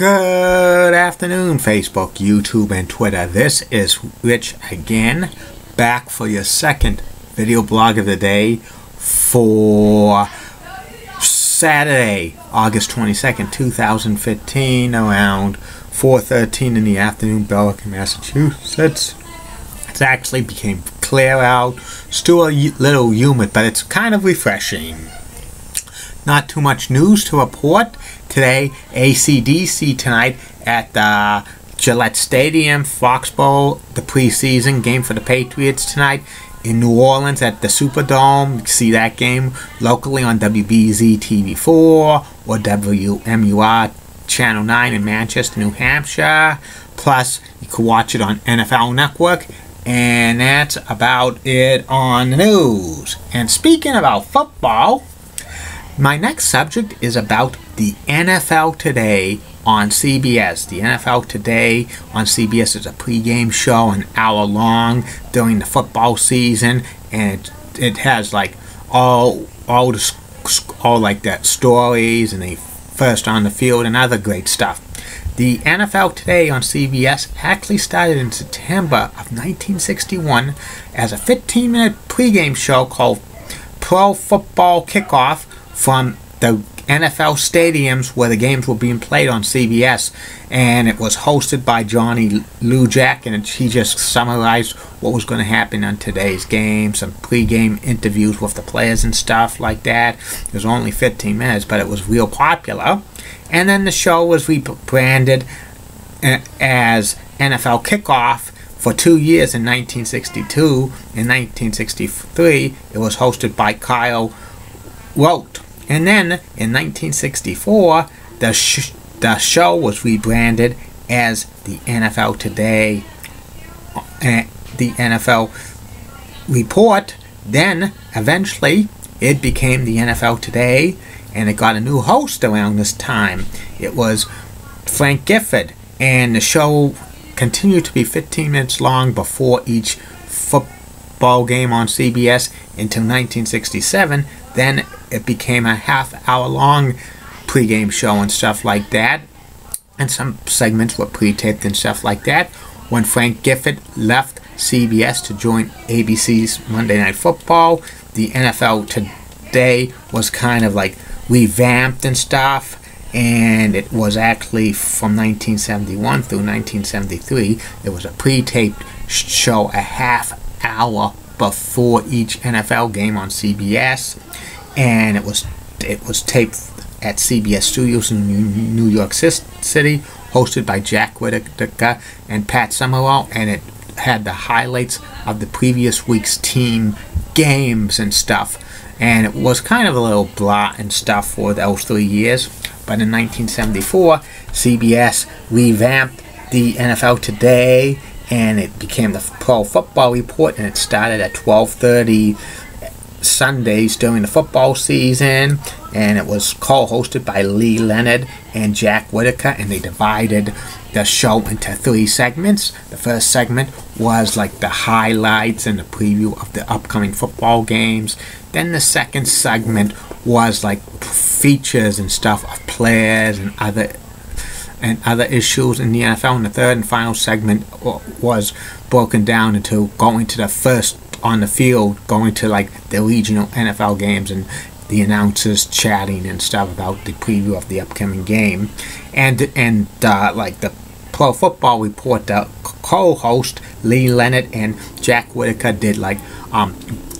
Good afternoon, Facebook, YouTube, and Twitter. This is Rich again, back for your second video blog of the day for Saturday, August 22nd, 2015, around 4:13 in the afternoon, Belleville, Massachusetts. It actually became clear out, still a little humid, but it's kind of refreshing. Not too much news to report today. AC/DC tonight at the Gillette Stadium, Foxborough, the preseason game for the Patriots tonight. In New Orleans at the Superdome, you can see that game locally on WBZ TV4 or WMUR Channel 9 in Manchester, New Hampshire. Plus, you can watch it on NFL Network. And that's about it on the news. And speaking about football, my next subject is about the NFL Today on CBS. The NFL Today on CBS is a pregame show, an hour long during the football season, and it has like all like that stories and the first on the field and other great stuff. The NFL Today on CBS actually started in September of 1961 as a 15-minute pregame show called Pro Football Kickoff from the NFL stadiums where the games were being played on CBS, and it was hosted by Johnny Lujack, and he just summarized what was going to happen on today's game, some pregame interviews with the players and stuff like that. It was only 15 minutes, but it was real popular. And then the show was rebranded as NFL Kickoff for 2 years in 1962. In 1963, it was hosted by Kyle Rote. And then in 1964, the show was rebranded as the NFL Today, the NFL Report. Then eventually it became the NFL Today, and it got a new host around this time. It was Frank Gifford, and the show continued to be 15 minutes long before each football game on CBS until 1967. Then it became a half-hour long pregame show and stuff like that, and some segments were pre-taped and stuff like that. When Frank Gifford left CBS to join ABC's Monday Night Football, the NFL Today was kind of like revamped and stuff, and it was actually from 1971 through 1973. It was a pre-taped show a half hour before each NFL game on CBS, and it was taped at CBS Studios in New York City, hosted by Jack Whitaker and Pat Summerall, and it had the highlights of the previous week's team games and stuff. And it was kind of a little blah and stuff for those 3 years. But in 1974, CBS revamped the NFL Today, and it became the Pro Football Report, and it started at 12:30 Sundays during the football season, and it was co-hosted by Lee Leonard and Jack Whitaker, and they divided the show into 3 segments. The first segment was like the highlights and the preview of the upcoming football games. Then the second segment was like features and stuff of players and other issues in the NFL. And the third and final segment was broken down into going to the first on the field, going to like the regional NFL games, and the announcers chatting and stuff about the preview of the upcoming game. And like the Pro Football Report, the co-host Lee Leonard and Jack Whitaker did like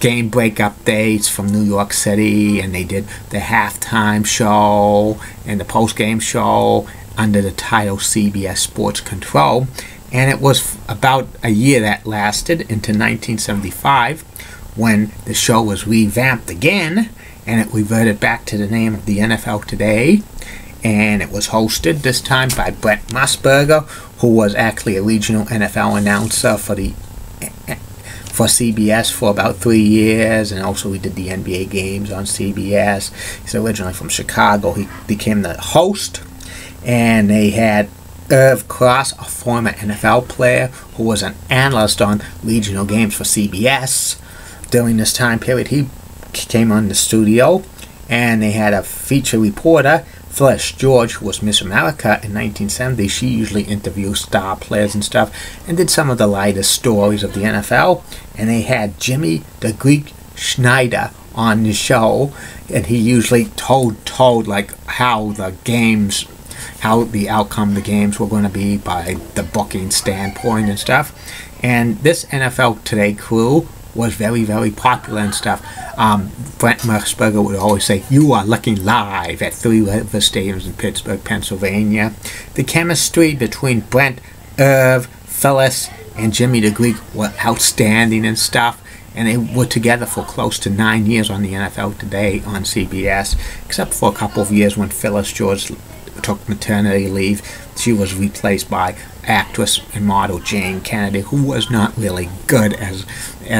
game break updates from New York City, and they did the halftime show and the post-game show under the title CBS Sports Control. And it was about a year that lasted into 1975 when the show was revamped again, and it reverted back to the name of the NFL Today. And it was hosted this time by Brent Musburger, who was actually a regional NFL announcer for CBS for about 3 years, and also he did the NBA games on CBS. He's originally from Chicago. He became the host, and they had Irv Cross, a former NFL player who was an analyst on regional games for CBS. During this time period, he came on the studio, and they had a feature reporter Phyllis George, who was Miss America in 1970, she usually interviewed star players and stuff and did some of the lightest stories of the NFL. And they had Jimmy the Greek Schneider on the show, and he usually told like how the outcome of the games were going to be by the booking standpoint and stuff. And this NFL Today crew was very, very popular and stuff. Brent Musburger would always say, "You are looking live at Three River Stadiums in Pittsburgh, Pennsylvania." The chemistry between Brent, Irv, Phyllis, and Jimmy the Greek were outstanding and stuff. And they were together for close to 9 years on the NFL Today on CBS, except for a couple of years when Phyllis George took maternity leave. She was replaced by actress and model Jane Kennedy, who was not really good as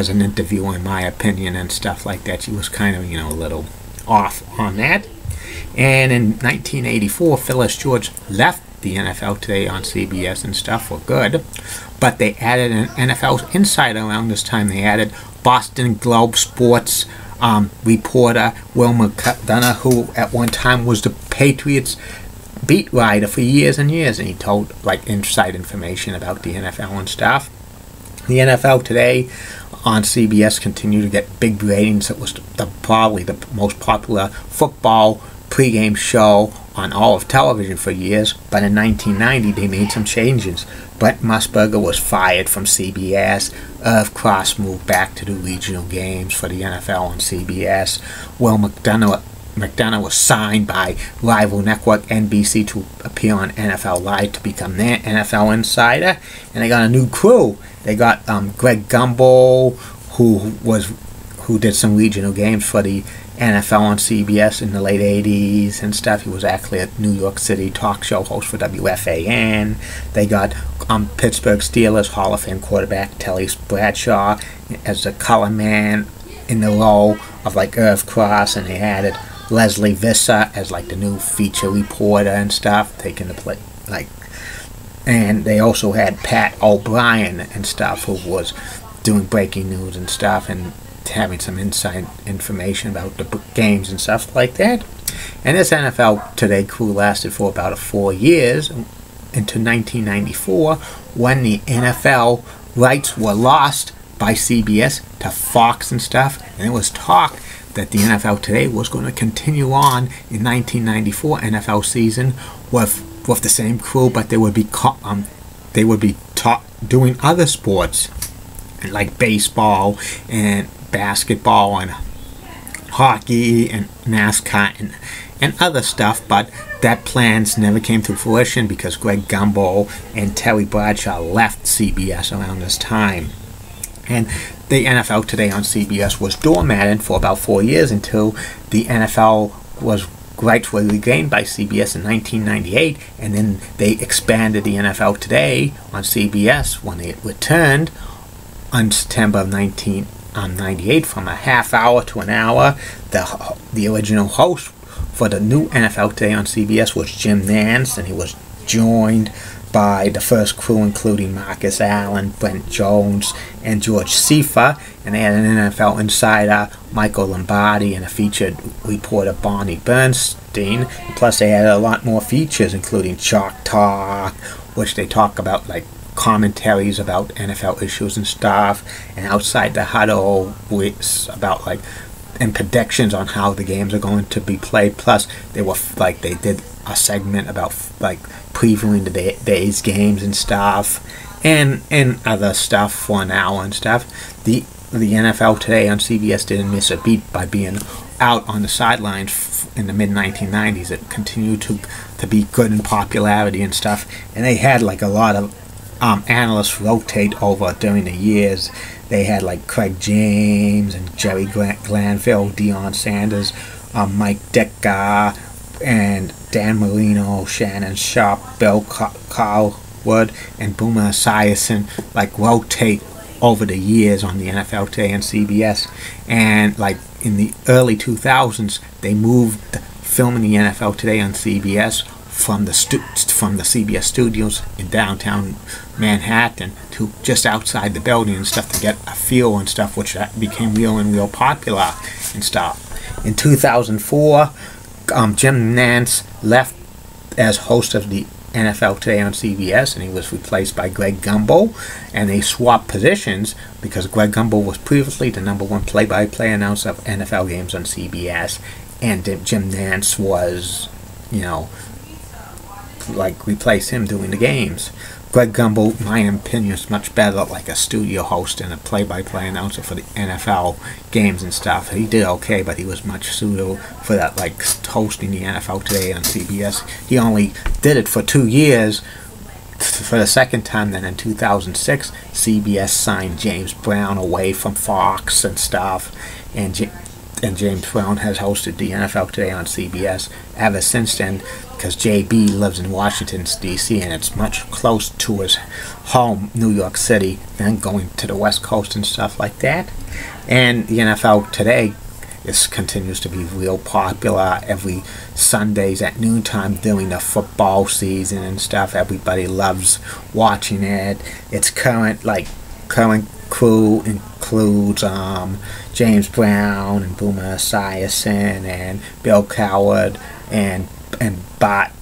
an interviewer, in my opinion, and stuff like that. She was kind of, a little off on that. And in 1984, Phyllis George left the NFL Today on CBS and stuff for good, but they added an NFL insider around this time. They added Boston Globe sports reporter Will McDonough, who at one time was the Patriots beat writer for years and years, and he told like inside information about the NFL and stuff. The NFL Today on CBS continued to get big ratings. It was probably the most popular football pregame show on all of television for years, but in 1990 they made some changes. Brent Musburger was fired from CBS. Irv Cross moved back to do regional games for the NFL on CBS. Will McDonough was signed by rival network NBC to appear on NFL Live to become their NFL insider, and they got a new crew. They got Greg Gumbel, who did some regional games for the NFL on CBS in the late 80s and stuff. He was actually a New York City talk show host for WFAN. They got Pittsburgh Steelers Hall of Fame quarterback Telly Bradshaw as the color man in the role of like Irv Cross, and they added Leslie Visser as like the new feature reporter and stuff, taking the play and they also had Pat O'Brien and stuff, who was doing breaking news and stuff and having some inside information about the games and stuff like that. And this NFL Today crew lasted for about 4 years into 1994, when the NFL rights were lost by CBS to Fox and stuff, and it was talk that the NFL Today was going to continue on in 1994 NFL season with the same crew, but they would be doing other sports like baseball and basketball and hockey and NASCAR and other stuff, but that plans never came to fruition because Greg Gumbel and Terry Bradshaw left CBS around this time. And the NFL Today on CBS was doormatted for about 4 years until the NFL rights were regained by CBS in 1998, and then they expanded the NFL Today on CBS when it returned on September of 1998 from a half hour to an hour. The original host for the new NFL Today on CBS was Jim Nantz, and he was joined by the first crew, including Marcus Allen, Brent Jones, and George Seifer, and they had an NFL insider, Michael Lombardi, and a featured reporter, Bonnie Bernstein. Plus, they had a lot more features, including Chalk Talk, which they talk about like commentaries about NFL issues and stuff, and Outside the Huddle, with about like and predictions on how the games are going to be played. Plus, they did a segment about like previewing the day's games and stuff, and other stuff for an hour and stuff. The NFL Today on CBS didn't miss a beat by being out on the sidelines in the mid-1990s. It continued to be good in popularity and stuff, and they had like a lot of analysts rotate over during the years. They had like Craig James and Jerry Glanville, Deion Sanders, Mike Ditka, and Dan Marino, Shannon Sharp, Bill Carlwood, and Boomer Esiason like rotate over the years on the NFL Today and CBS. And like in the early 2000s, they moved filming the NFL Today on CBS from the CBS studios in downtown Manhattan to just outside the building and stuff to get a feel and stuff, which became real popular and stuff. In 2004, Jim Nantz left as host of the NFL Today on CBS, and he was replaced by Greg Gumbel, and they swapped positions because Greg Gumbel was previously the #1 play-by-play announcer of NFL games on CBS, and Jim Nantz was, replaced him doing the games. Greg Gumbel, in my opinion, is much better like a studio host and a play-by-play announcer for the NFL games and stuff. He did okay, but he was much suitable for that, hosting the NFL Today on CBS. He only did it for 2 years. For the second time, then in 2006, CBS signed James Brown away from Fox and stuff, and James Brown has hosted the NFL Today on CBS ever since then, because JB lives in Washington, D.C., and it's much close to his home, New York City, than going to the West Coast and stuff like that. And the NFL Today continues to be real popular every Sundays at noontime during the football season and stuff. Everybody loves watching it. Its current crew includes James Brown and Boomer Esiason and Bill Coward and Bart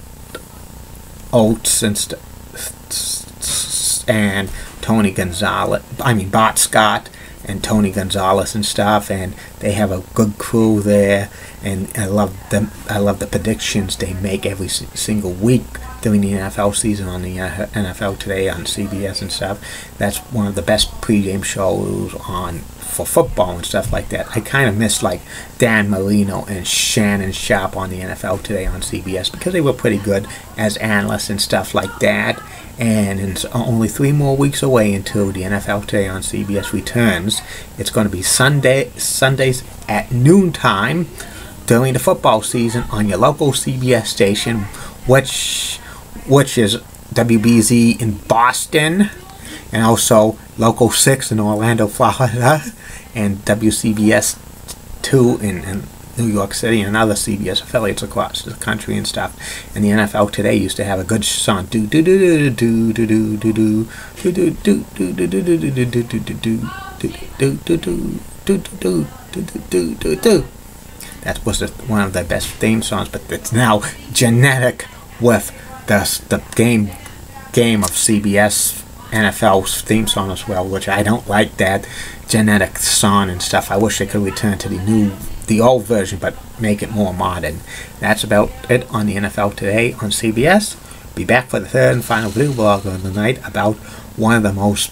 Oates and Tony Gonzalez. Bart Scott and Tony Gonzalez and stuff, and they have a good crew there, and I love them. I love the predictions they make every single week during the NFL season on the NFL Today on CBS and stuff. That's one of the best pregame shows for football and stuff like that. I kind of miss Dan Marino and Shannon Sharpe on the NFL Today on CBS, because they were pretty good as analysts and stuff like that. And it's only 3 more weeks away until the NFL Today on CBS returns. It's going to be Sundays at noontime during the football season on your local CBS station, which is WBZ in Boston, and also Local 6 in Orlando, Florida, and WCBS 2 in New York City, and other CBS affiliates across the country and stuff. And the NFL Today used to have a good song, do do do do do do do do do do do do do do do do do. That was one of their best theme songs, but it's now genetic with the game of CBS NFL's theme song as well, which I don't like that genetic song and stuff. I wish they could return to the old version, but make it more modern. That's about it on the NFL Today on CBS. Be back for the third and final video blog of the night about one of the most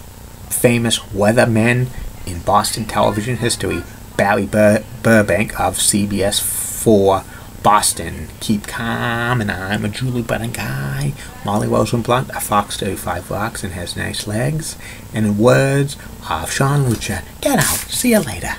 famous weathermen in Boston television history, Barry Burbank of CBS 4 Boston. Keep calm, and I'm a Julie Brennan guy. Molly Rosenblunt, a Fox 35 rocks and has nice legs. And in words of Sean Lucha, get out. See you later.